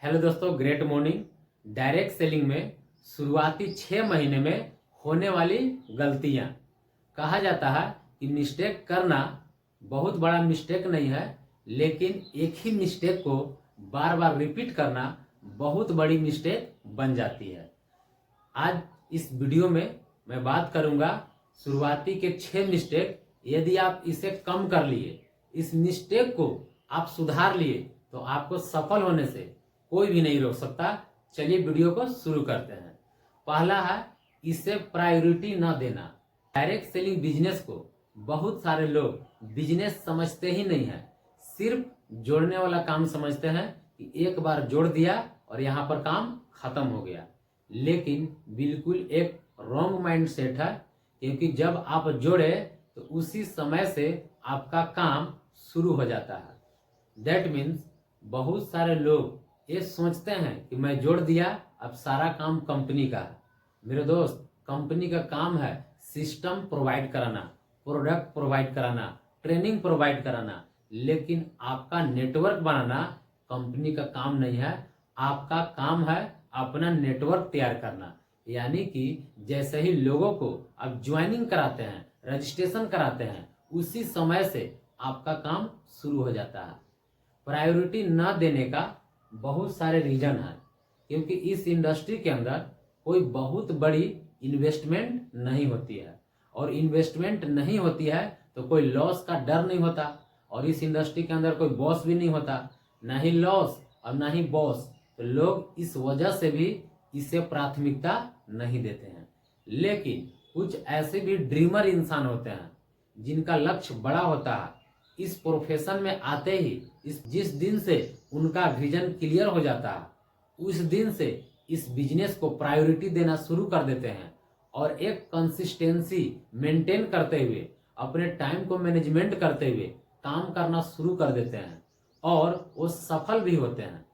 Hello दोस्तों, great morning. Direct selling में शुरुआती 6 महीने में होने वाली गलतियां। कहा जाता है कि मिस्टेक करना बहुत बड़ा मिस्टेक नहीं है, लेकिन एक ही मिस्टेक को बार बार रिपीट करना बहुत बड़ी मिस्टेक बन जाती है। आज इस वीडियो में मैं बात करूंगा शुरुआती के 6 मिस्टेक। यदि आप इसे कम कर लिए, इस मिस्टेक को आप सुधार लिए, तो आपको सफल होने से कोई भी नहीं रोक सकता। चलिए वीडियो को शुरू करते हैं। पहला है, इसे प्रायोरिटी न देना। डायरेक्ट सेलिंग बिजनेस को बहुत सारे लोग बिजनेस समझते ही नहीं है, सिर्फ जोड़ने वाला काम समझते हैं कि एक बार जोड़ दिया और यहाँ पर काम खत्म हो गया। लेकिन बिल्कुल एक रॉन्ग माइंड सेट है, क्योंकि जब आप जोड़े तो उसी समय से आपका काम शुरू हो जाता है। दैट मीन्स बहुत सारे लोग ये सोचते हैं कि मैं जोड़ दिया, अब सारा काम कंपनी का है। मेरे दोस्त, कंपनी का काम है सिस्टम प्रोवाइड कराना, प्रोडक्ट प्रोवाइड कराना, ट्रेनिंग प्रोवाइड कराना, लेकिन आपका नेटवर्क बनाना कंपनी का काम नहीं है। आपका काम है अपना नेटवर्क तैयार करना। यानी कि जैसे ही लोगों को आप ज्वाइनिंग कराते हैं, रजिस्ट्रेशन कराते हैं, उसी समय से आपका काम शुरू हो जाता है। प्रायोरिटी न देने का बहुत सारे रीजन है, क्योंकि इस इंडस्ट्री के अंदर कोई बहुत बड़ी इन्वेस्टमेंट नहीं होती है, और इन्वेस्टमेंट नहीं होती है तो कोई लॉस का डर नहीं होता, और इस इंडस्ट्री के अंदर कोई बॉस भी नहीं होता, ना ही लॉस और ना ही बॉस। तो लोग इस वजह से भी इसे प्राथमिकता नहीं देते हैं। लेकिन कुछ ऐसे भी ड्रीमर इंसान होते हैं जिनका लक्ष्य बड़ा होता है। इस प्रोफेशन में आते ही जिस दिन से उनका विजन क्लियर हो जाता है, उस दिन से इस बिजनेस को प्रायोरिटी देना शुरू कर देते हैं, और एक कंसिस्टेंसी मेंटेन करते हुए, अपने टाइम को मैनेजमेंट करते हुए काम करना शुरू कर देते हैं, और वो सफल भी होते हैं।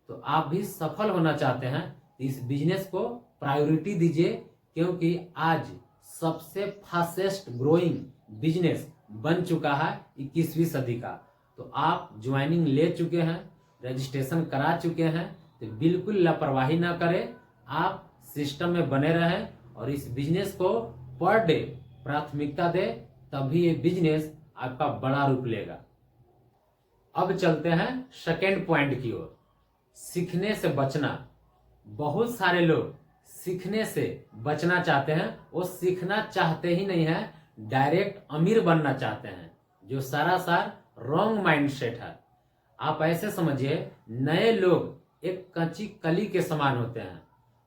तो आप भी सफल होना चाहते हैं तो इस बिजनेस को प्रायोरिटी दीजिए, क्योंकि आज सबसे फास्टेस्ट ग्रोइंग बिजनेस बन चुका है 21वीं सदी का। तो आप ज्वाइनिंग ले चुके हैं, रजिस्ट्रेशन करा चुके हैं, तो बिल्कुल लापरवाही ना करें। आप सिस्टम में बने रहें और इस बिजनेस को पर डे प्राथमिकता दें, तभी ये बिजनेस आपका बड़ा रूप लेगा। अब चलते हैं सेकेंड पॉइंट की ओर, सीखने से बचना। बहुत सारे लोग सीखने से बचना चाहते हैं, वो सीखना चाहते ही नहीं है, डायरेक्ट अमीर बनना चाहते हैं, जो सरासर रॉन्ग माइंडसेट है। आप ऐसे समझिए, नए लोग एक कच्ची कली के समान होते हैं।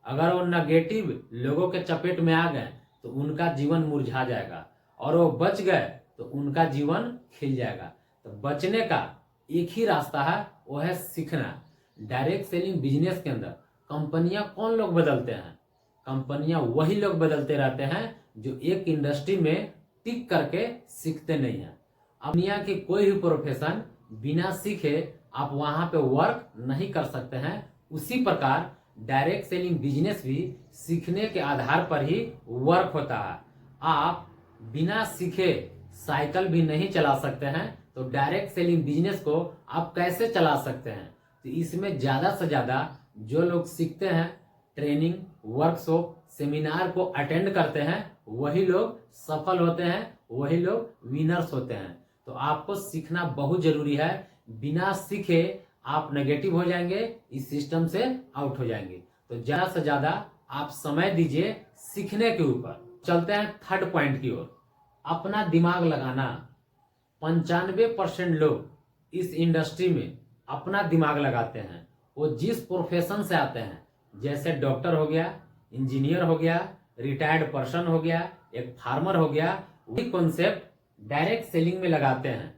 अगर वो नेगेटिव लोगों के चपेट में आ गए तो उनका जीवन मुरझा जाएगा, और वो बच गए तो उनका जीवन खिल जाएगा। तो बचने का एक ही रास्ता है, वो है सीखना। डायरेक्ट सेलिंग बिजनेस के अंदर कंपनियां कौन लोग बदलते हैं? कंपनियां वही लोग बदलते रहते हैं जो एक इंडस्ट्री में टिक करके सीखते नहीं है। अब दुनिया की कोई भी प्रोफेशन बिना सीखे आप वहां पे वर्क नहीं कर सकते हैं। उसी प्रकार डायरेक्ट सेलिंग बिजनेस भी सीखने के आधार पर ही वर्क होता है। आप बिना सीखे साइकिल भी नहीं चला सकते हैं, तो डायरेक्ट सेलिंग बिजनेस को आप कैसे चला सकते हैं? तो इसमें ज्यादा से ज्यादा जो लोग सीखते हैं, ट्रेनिंग, वर्कशॉप, सेमिनार को अटेंड करते हैं, वही लोग सफल होते हैं, वही लोग विनर्स होते हैं। तो आपको सीखना बहुत जरूरी है। बिना सीखे आप नेगेटिव हो जाएंगे, इस सिस्टम से आउट हो जाएंगे। तो ज्यादा से ज्यादा आप समय दीजिए सीखने के ऊपर। चलते हैं थर्ड पॉइंट की ओर, अपना दिमाग लगाना। 95% लोग इस इंडस्ट्री में अपना दिमाग लगाते हैं। वो जिस प्रोफेशन से आते हैं, जैसे डॉक्टर हो गया, इंजीनियर हो गया, रिटायर्ड पर्सन हो गया, एक फार्मर हो गया, वही कॉन्सेप्ट डायरेक्ट सेलिंग में लगाते हैं।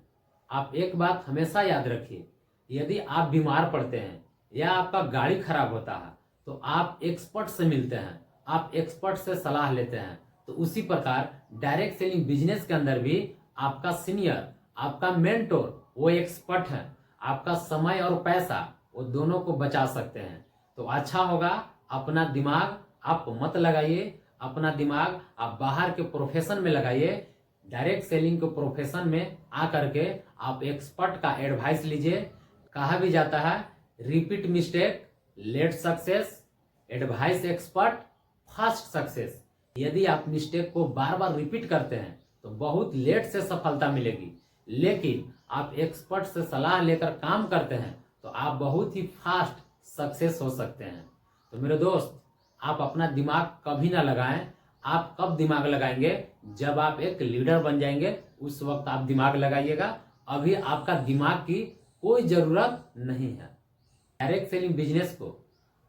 आप एक बात हमेशा याद रखिए, यदि आप बीमार पड़ते हैं या आपका गाड़ी खराब होता है, तो आप एक्सपर्ट से मिलते हैं, आप एक्सपर्ट से सलाह लेते हैं। तो उसी प्रकार डायरेक्ट सेलिंग बिजनेस के अंदर भी आपका सीनियर, आपका मेंटोर वो एक्सपर्ट है। आपका समय और पैसा वो दोनों को बचा सकते हैं। तो अच्छा होगा, अपना दिमाग आप मत लगाइए, अपना दिमाग आप बाहर के प्रोफेशन में लगाइए। डायरेक्ट सेलिंग के प्रोफेशन में आकर के आप एक्सपर्ट का एडवाइस लीजिए। कहा भी जाता है, repeat mistake late success, advice expert, fast success. यदि आप मिस्टेक को बार बार रिपीट करते हैं तो बहुत लेट से सफलता मिलेगी, लेकिन आप एक्सपर्ट से सलाह लेकर काम करते हैं तो आप बहुत ही फास्ट सक्सेस हो सकते हैं। तो मेरे दोस्त, आप अपना दिमाग कभी ना लगाएं। आप कब दिमाग लगाएंगे? जब आप एक लीडर बन जाएंगे, उस वक्त आप दिमाग लगाइएगा। अभी आपका दिमाग की कोई जरूरत नहीं है। डायरेक्ट सेलिंग बिजनेस को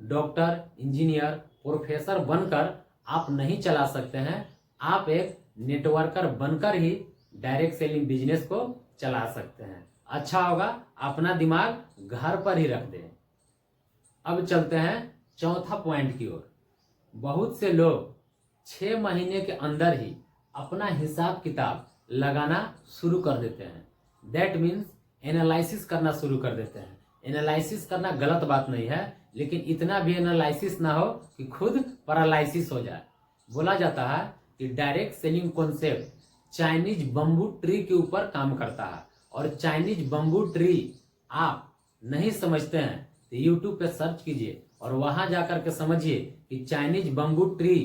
डॉक्टर, इंजीनियर, प्रोफेसर बनकर आप नहीं चला सकते हैं। आप एक नेटवर्कर बनकर ही डायरेक्ट सेलिंग बिजनेस को चला सकते हैं। अच्छा होगा अपना दिमाग घर पर ही रख दें। अब चलते हैं चौथा पॉइंट की ओर। बहुत से लोग 6 महीने के अंदर ही अपना हिसाब किताब लगाना शुरू कर देते हैं। दैट मीन्स एनालिसिस करना शुरू कर देते हैं। एनालिसिस करना गलत बात नहीं है, लेकिन इतना भी एनालिसिस ना हो कि खुद पैरालिसिस हो जाए। बोला जाता है कि direct selling concept Chinese bamboo tree के ऊपर काम करता है, और चाइनीज बम्बू ट्री आप नहीं समझते हैं तो यूट्यूब पे सर्च कीजिए और वहां जाकर के समझिए कि चाइनीज बम्बू ट्री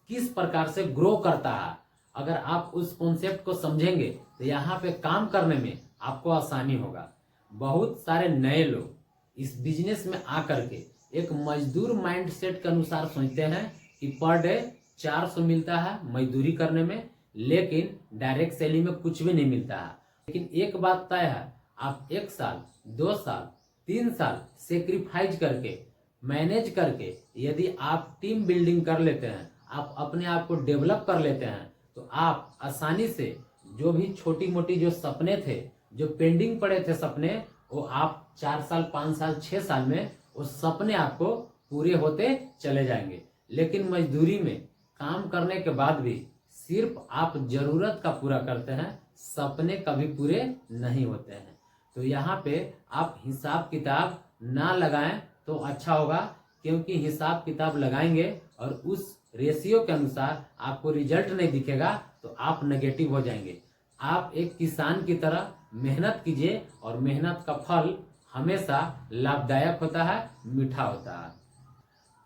किस प्रकार से ग्रो करता है। अगर आप उस कॉन्सेप्ट को समझेंगे तो यहाँ पे काम करने में आपको आसानी होगा। बहुत सारे नए लोग इस बिजनेस में आकर के एक मजदूर माइंडसेट के अनुसार सोचते हैं कि पर डे 400 मिलता है मजदूरी करने में, लेकिन डायरेक्ट सेलिंग में कुछ भी नहीं मिलता है। लेकिन एक बात तय है, आप 1 साल, 2 साल, 3 साल सेक्रीफाइस करके, मैनेज करके यदि आप टीम बिल्डिंग कर लेते हैं, आप अपने आप को डेवलप कर लेते हैं, तो आप आसानी से जो भी छोटी मोटी जो सपने थे, जो पेंडिंग पड़े थे सपने, वो आप 4 साल, 5 साल, 6 साल में वो सपने आपको पूरे होते चले जाएंगे। लेकिन मजदूरी में काम करने के बाद भी सिर्फ आप जरूरत का पूरा करते हैं, सपने कभी पूरे नहीं होते हैं। तो यहाँ पे आप हिसाब किताब ना लगाएं तो अच्छा होगा, क्योंकि हिसाब किताब लगाएंगे और उस रेशियो के अनुसार आपको रिजल्ट नहीं दिखेगा तो आप नेगेटिव हो जाएंगे। आप एक किसान की तरह मेहनत कीजिए और मेहनत का फल हमेशा लाभदायक होता है, मीठा होता है।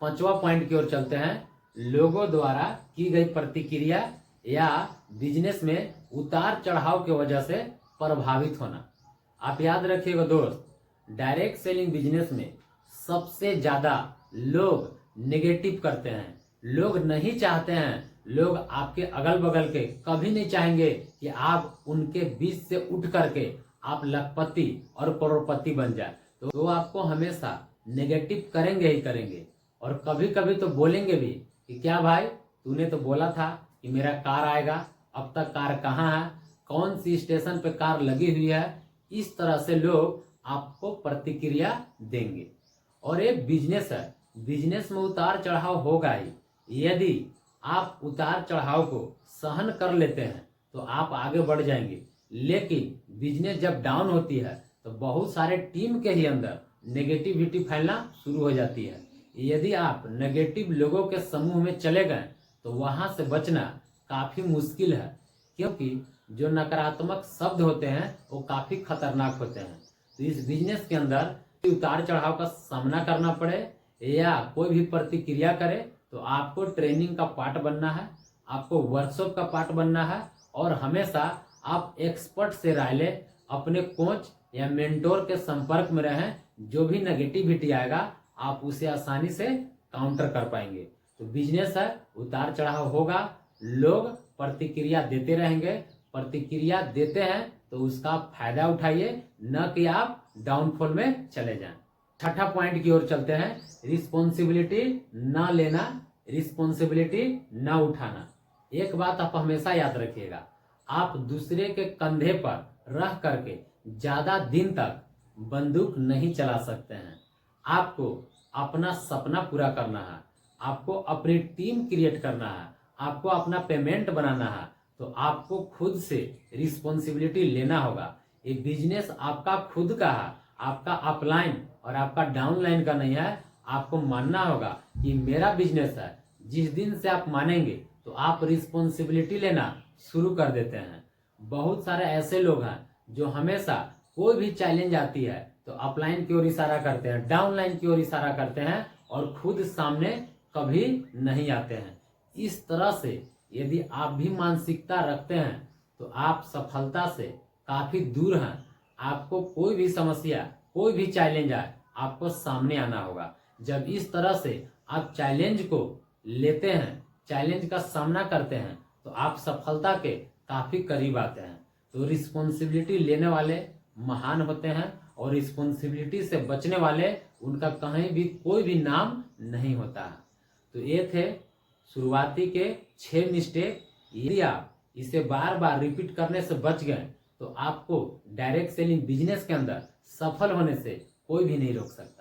5वां पॉइंट की ओर चलते हैं। लोगों द्वारा की गई प्रतिक्रिया या बिजनेस में उतार चढ़ाव की वजह से प्रभावित होना। आप याद रखिएगा दोस्त, डायरेक्ट सेलिंग बिजनेस में सबसे ज्यादा लोग नेगेटिव करते हैं। लोग नहीं चाहते हैं, लोग आपके अगल बगल के कभी नहीं चाहेंगे कि आप उनके बीच से उठ करके आप लखपति और करोड़पति बन जाए। तो आपको हमेशा नेगेटिव करेंगे ही करेंगे, और कभी कभी तो बोलेंगे भी कि क्या भाई, तूने तो बोला था कि मेरा कार आएगा, अब तक कार कहाँ है, कौन सी स्टेशन पे कार लगी हुई है। इस तरह से लोग आपको प्रतिक्रिया देंगे। और एक बिजनेस है, बिजनेस में उतार चढ़ाव होगा ही। यदि आप उतार चढ़ाव को सहन कर लेते हैं तो आप आगे बढ़ जाएंगे, लेकिन बिजनेस जब डाउन होती है तो बहुत सारे टीम के ही अंदर नेगेटिविटी फैलना शुरू हो जाती है। यदि आप नेगेटिव लोगों के समूह में चले गए तो वहां से बचना काफी मुश्किल है, क्योंकि जो नकारात्मक शब्द होते हैं वो काफी खतरनाक होते हैं। तो इस बिजनेस के अंदर उतार चढ़ाव का सामना करना पड़े या कोई भी प्रतिक्रिया करे तो आपको ट्रेनिंग का पार्ट बनना है, आपको वर्कशॉप का पार्ट बनना है, और हमेशा आप एक्सपर्ट से राय लें, अपने कोच या मेंटोर के संपर्क में रहें। जो भी नेगेटिविटी आएगा आप उसे आसानी से काउंटर कर पाएंगे। तो बिजनेस है, उतार चढ़ाव होगा, लोग प्रतिक्रिया देते रहेंगे। प्रतिक्रिया देते हैं तो उसका फायदा उठाइए, न कि आप डाउनफॉल में चले जाएं। 6ठा पॉइंट की ओर चलते हैं। रिस्पॉन्सिबिलिटी ना लेना, रिस्पॉन्सिबिलिटी ना उठाना। एक बात आप हमेशा याद रखिएगा, आप दूसरे के कंधे पर रह करके ज्यादा दिन तक बंदूक नहीं चला सकते हैं। आपको अपना सपना पूरा करना है, आपको अपनी टीम क्रिएट करना है, आपको अपना पेमेंट बनाना है, तो आपको खुद से रिस्पॉन्सिबिलिटी लेना होगा। ये बिजनेस आपका खुद का है, आपका अपलाइन और आपका डाउनलाइन का नहीं है। आपको मानना होगा कि मेरा बिजनेस है। जिस दिन से आप मानेंगे तो आप रिस्पॉन्सिबिलिटी लेना शुरू कर देते हैं। बहुत सारे ऐसे लोग हैं जो हमेशा कोई भी चैलेंज आती है तो अपलाइन की ओर इशारा करते हैं, डाउनलाइन की ओर इशारा करते हैं और खुद सामने कभी नहीं आते हैं। इस तरह से यदि आप भी मानसिकता रखते हैं तो आप सफलता से काफी दूर हैं। आपको कोई भी समस्या, कोई भी चैलेंज आए, आपको सामने आना होगा। जब इस तरह से आप चैलेंज को लेते हैं, चैलेंज का सामना करते हैं, तो आप सफलता के काफी करीब आते हैं। तो रिस्पॉन्सिबिलिटी लेने वाले महान होते हैं और रिस्पॉन्सिबिलिटी से बचने वाले, उनका कहीं भी कोई भी नाम नहीं होता है। तो ये थे शुरुआती के 6 मिस्टेक। यदि आप इसे बार बार रिपीट करने से बच गए तो आपको डायरेक्ट सेलिंग बिजनेस के अंदर सफल होने से कोई भी नहीं रोक सकता।